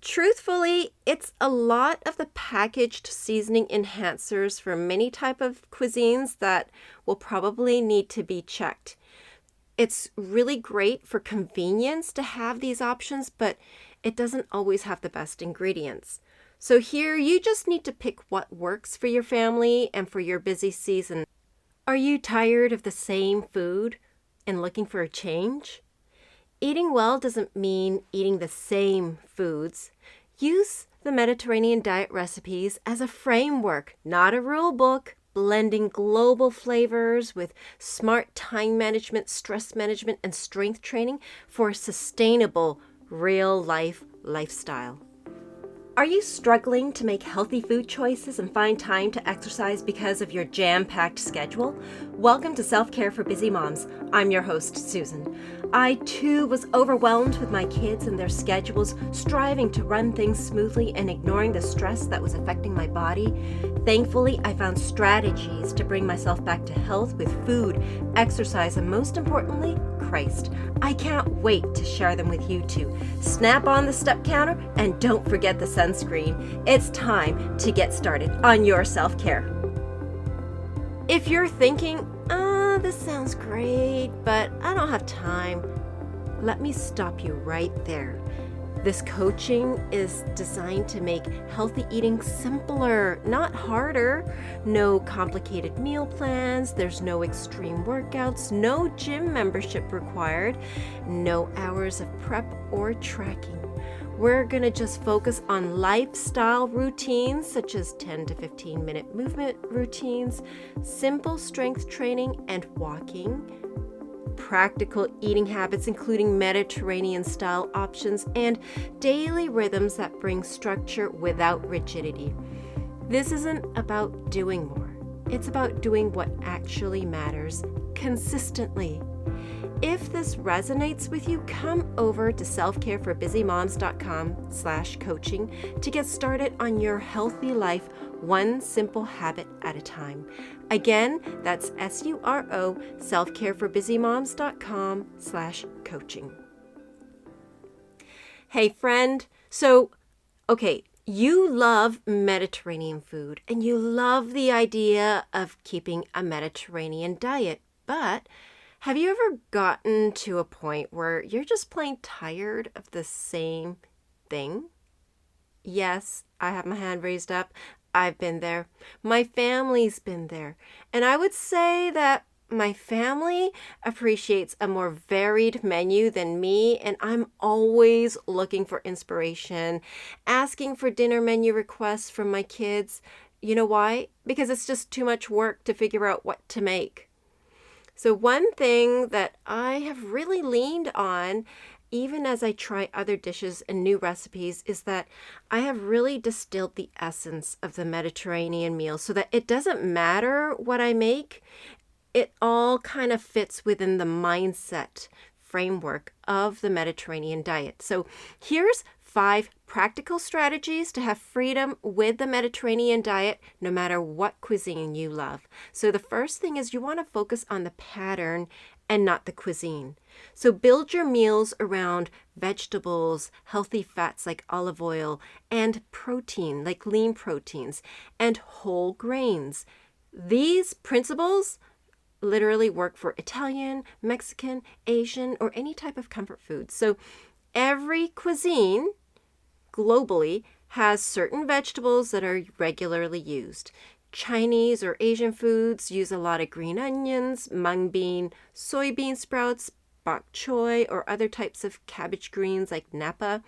Truthfully, it's a lot of the packaged seasoning enhancers for many type of cuisines that will probably need to be checked. It's really great for convenience to have these options, but it doesn't always have the best ingredients. So here you just need to pick what works for your family and for your busy season. Are you tired of the same food and looking for a change? Eating well doesn't mean eating the same foods. Use the Mediterranean diet recipes as a framework, not a rule book, blending global flavors with smart time management, stress management, and strength training for a sustainable, real-life lifestyle. Are you struggling to make healthy food choices and find time to exercise because of your jam-packed schedule? Welcome to Self-Care for Busy Moms. I'm your host, Susan. I, too, was overwhelmed with my kids and their schedules, striving to run things smoothly and ignoring the stress that was affecting my body. Thankfully, I found strategies to bring myself back to health with food, exercise, and most importantly, Christ. I can't wait to share them with you too. Snap on the step counter and don't forget the sunscreen. It's time to get started on your self-care. If you're thinking, this sounds great, but I don't have time, let me stop you right there. This coaching is designed to make healthy eating simpler, not harder. No complicated meal plans, there's no extreme workouts, no gym membership required, no hours of prep or tracking. We're going to just focus on lifestyle routines such as 10 to 15 minute movement routines, simple strength training and walking, practical eating habits including Mediterranean style options, and daily rhythms that bring structure without rigidity. This isn't about doing more. It's about doing what actually matters consistently. If this resonates with you, come over to selfcareforbusymoms.com/coaching to get started on your healthy life, one simple habit at a time. Again, that's SURO, selfcareforbusymoms.com/coaching. Hey friend, you love Mediterranean food and you love the idea of keeping a Mediterranean diet, but have you ever gotten to a point where you're just plain tired of the same thing? Yes, I have my hand raised up. I've been there. My family's been there. And I would say that my family appreciates a more varied menu than me, and I'm always looking for inspiration, asking for dinner menu requests from my kids. You know why? Because it's just too much work to figure out what to make. So one thing that I have really leaned on, even as I try other dishes and new recipes, is that I have really distilled the essence of the Mediterranean meal so that it doesn't matter what I make. It all kind of fits within the mindset framework of the Mediterranean diet. So here's 5 practical strategies to have freedom with the Mediterranean diet, no matter what cuisine you love. So the first thing is you want to focus on the pattern and not the cuisine. So build your meals around vegetables, healthy fats like olive oil, and protein like lean proteins, and whole grains. These principles literally work for Italian, Mexican, Asian, or any type of comfort food. So every cuisine globally has certain vegetables that are regularly used. Chinese or Asian foods use a lot of green onions, mung bean, soybean sprouts, bok choy, or other types of cabbage greens like napa.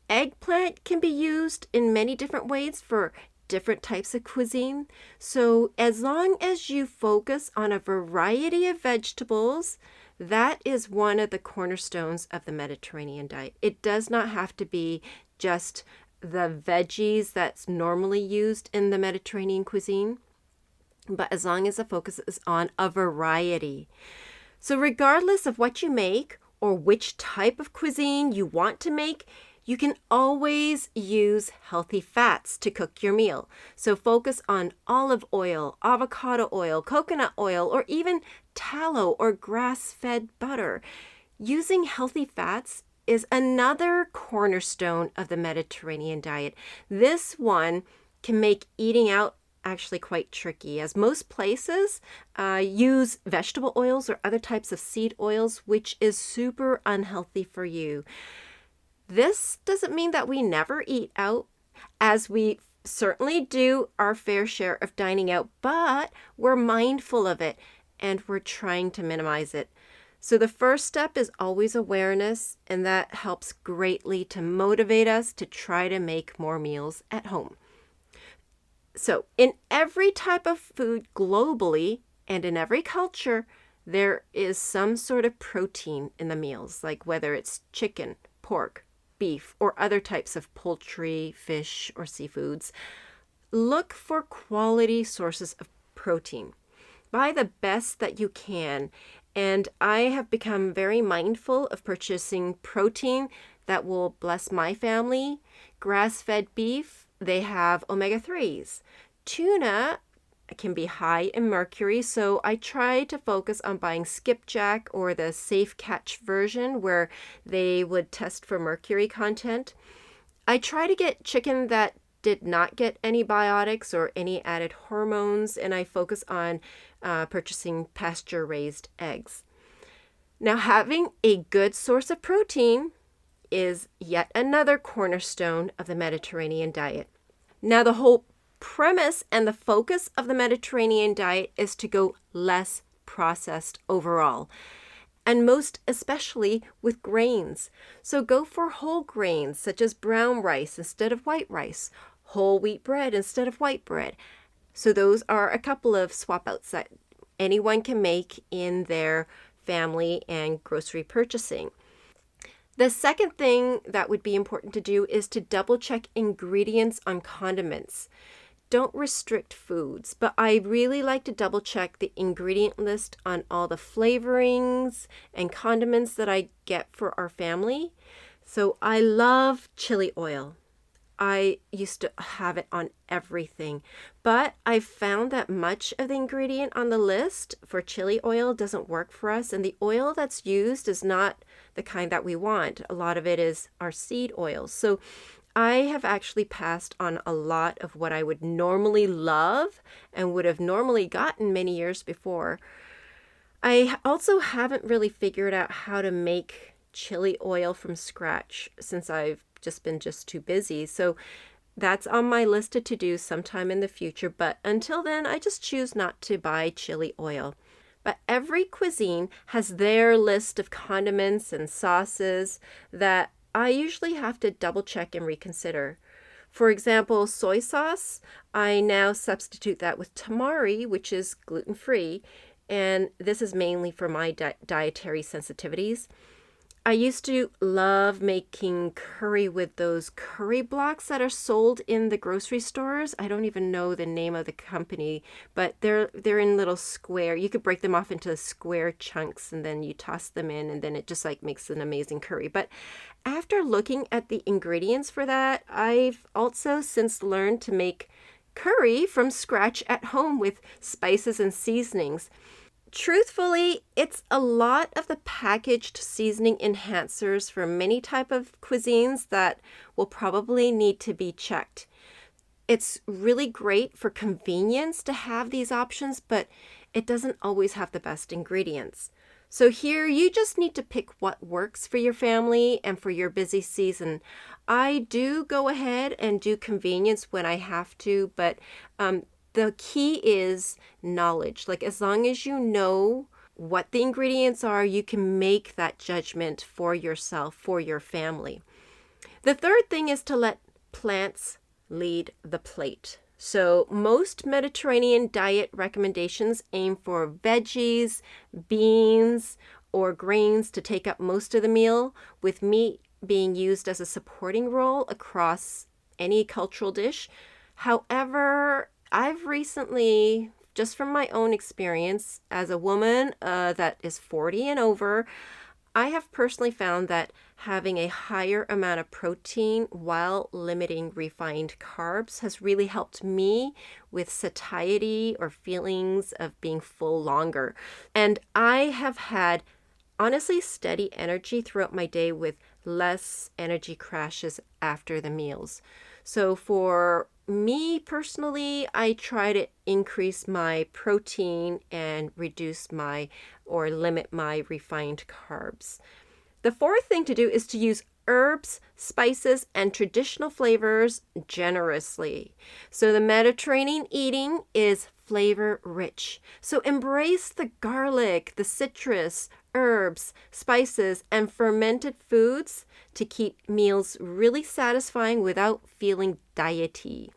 Eggplant can be used in many different ways for different types of cuisine. So as long as you focus on a variety of vegetables, that is one of the cornerstones of the Mediterranean diet. It does not have to be just the veggies that's normally used in the Mediterranean cuisine, but as long as the focus is on a variety. So regardless of what you make or which type of cuisine you want to make, you can always use healthy fats to cook your meal. So focus on olive oil, avocado oil, coconut oil, or even tallow or grass-fed butter. Using healthy fats is another cornerstone of the Mediterranean diet. This one can make eating out actually quite tricky, as most places use vegetable oils or other types of seed oils, which is super unhealthy for you. This doesn't mean that we never eat out, as we certainly do our fair share of dining out, but we're mindful of it and we're trying to minimize it. So the first step is always awareness, and that helps greatly to motivate us to try to make more meals at home. So in every type of food globally and in every culture, there is some sort of protein in the meals, like whether it's chicken, pork, beef, or other types of poultry, fish, or seafoods. Look for quality sources of protein. Buy the best that you can. And I have become very mindful of purchasing protein that will bless my family. Grass-fed beef, they have omega-3s. Tuna can be high in mercury, so I try to focus on buying skipjack or the safe catch version where they would test for mercury content. I try to get chicken that did not get antibiotics or any added hormones, and I focus on purchasing pasture-raised eggs. Now, having a good source of protein is yet another cornerstone of the Mediterranean diet. Now, the whole premise and the focus of the Mediterranean diet is to go less processed overall, and most especially with grains. So go for whole grains such as brown rice instead of white rice, whole wheat bread instead of white bread. So those are a couple of swap outs that anyone can make in their family and grocery purchasing. The second thing that would be important to do is to double check ingredients on condiments. Don't restrict foods, but I really like to double check the ingredient list on all the flavorings and condiments that I get for our family. So I love chili oil. I used to have it on everything, but I found that much of the ingredient on the list for chili oil doesn't work for us, and the oil that's used is not the kind that we want. A lot of it is our seed oils. So I have actually passed on a lot of what I would normally love and would have normally gotten many years before. I also haven't really figured out how to make chili oil from scratch since I've just been too busy. So that's on my list of to-dos sometime in the future. But until then, I just choose not to buy chili oil. But every cuisine has their list of condiments and sauces that I usually have to double check and reconsider. For example, soy sauce, I now substitute that with tamari, which is gluten-free, and this is mainly for my dietary sensitivities. I used to love making curry with those curry blocks that are sold in the grocery stores. I don't even know the name of the company, but they're in little square. You could break them off into square chunks and then you toss them in, and then it just like makes an amazing curry. But after looking at the ingredients for that, I've also since learned to make curry from scratch at home with spices and seasonings. Truthfully, it's a lot of the packaged seasoning enhancers for many type of cuisines that will probably need to be checked. It's really great for convenience to have these options, but it doesn't always have the best ingredients. So here you just need to pick what works for your family and for your busy season. I do go ahead and do convenience when I have to, but the key is knowledge. Like as long as you know what the ingredients are, you can make that judgment for yourself, for your family. The third thing is to let plants lead the plate. So most Mediterranean diet recommendations aim for veggies, beans, or grains to take up most of the meal, with meat being used as a supporting role across any cultural dish. However, I've recently, just from my own experience as a woman that is 40 and over, I have personally found that having a higher amount of protein while limiting refined carbs has really helped me with satiety or feelings of being full longer. And I have had honestly steady energy throughout my day with less energy crashes after the meals. So for me personally, I try to increase my protein and reduce or limit my refined carbs. The fourth thing to do is to use herbs, spices, and traditional flavors generously. So the Mediterranean eating is flavor rich. So embrace the garlic, the citrus, herbs, spices, and fermented foods to keep meals really satisfying without feeling diety.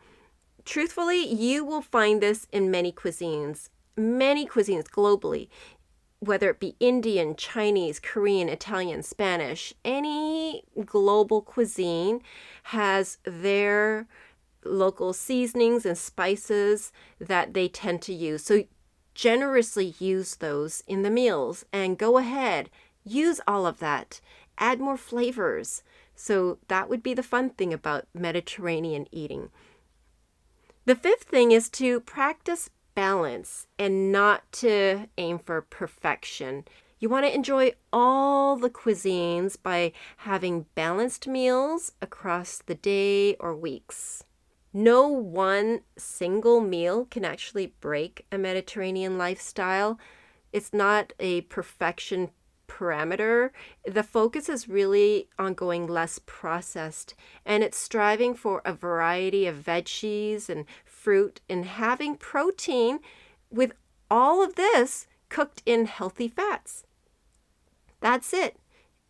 Truthfully, you will find this in many cuisines globally, whether it be Indian, Chinese, Korean, Italian, Spanish. Any global cuisine has their local seasonings and spices that they tend to use. So generously use those in the meals and go ahead, use all of that. Add more flavors. So that would be the fun thing about Mediterranean eating. The fifth thing is to practice balance and not to aim for perfection. You want to enjoy all the cuisines by having balanced meals across the day or weeks. No one single meal can actually break a Mediterranean lifestyle. It's not a perfection parameter. The focus is really on going less processed, and it's striving for a variety of veggies and fruit and having protein with all of this cooked in healthy fats. That's it.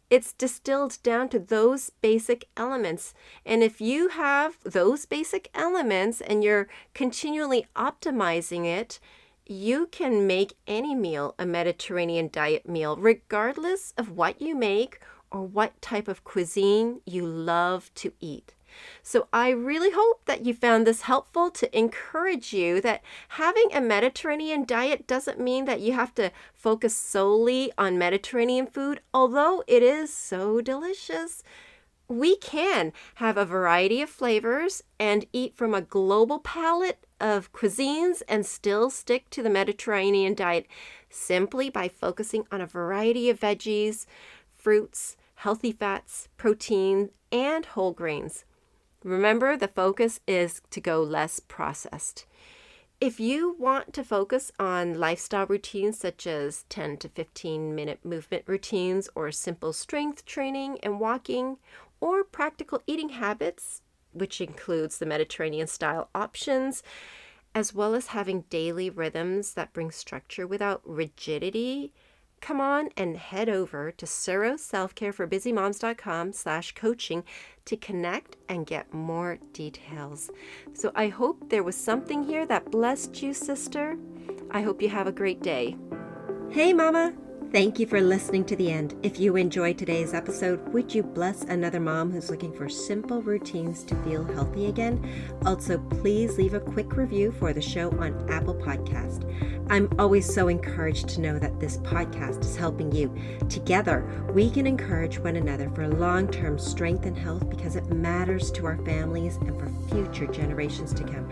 It's distilled down to those basic elements. And if you have those basic elements and you're continually optimizing it, you can make any meal a Mediterranean diet meal, regardless of what you make or what type of cuisine you love to eat. So I really hope that you found this helpful to encourage you that having a Mediterranean diet doesn't mean that you have to focus solely on Mediterranean food, although it is so delicious. We can have a variety of flavors and eat from a global palette of cuisines and still stick to the Mediterranean diet simply by focusing on a variety of veggies, fruits, healthy fats, protein, and whole grains. Remember, the focus is to go less processed. If you want to focus on lifestyle routines such as 10 to 15 minute movement routines or simple strength training and walking, or practical eating habits, which includes the Mediterranean style options, as well as having daily rhythms that bring structure without rigidity, come on and head over to SuroSelfCareForBusyMoms.com/coaching to connect and get more details. So I hope there was something here that blessed you, sister. I hope you have a great day. Hey, Mama. Thank you for listening to the end. If you enjoyed today's episode, would you bless another mom who's looking for simple routines to feel healthy again? Also, please leave a quick review for the show on Apple Podcast. I'm always so encouraged to know that this podcast is helping you. Together, we can encourage one another for long-term strength and health because it matters to our families and for future generations to come.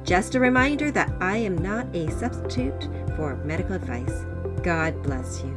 Just a reminder that I am not a substitute for medical advice. God bless you.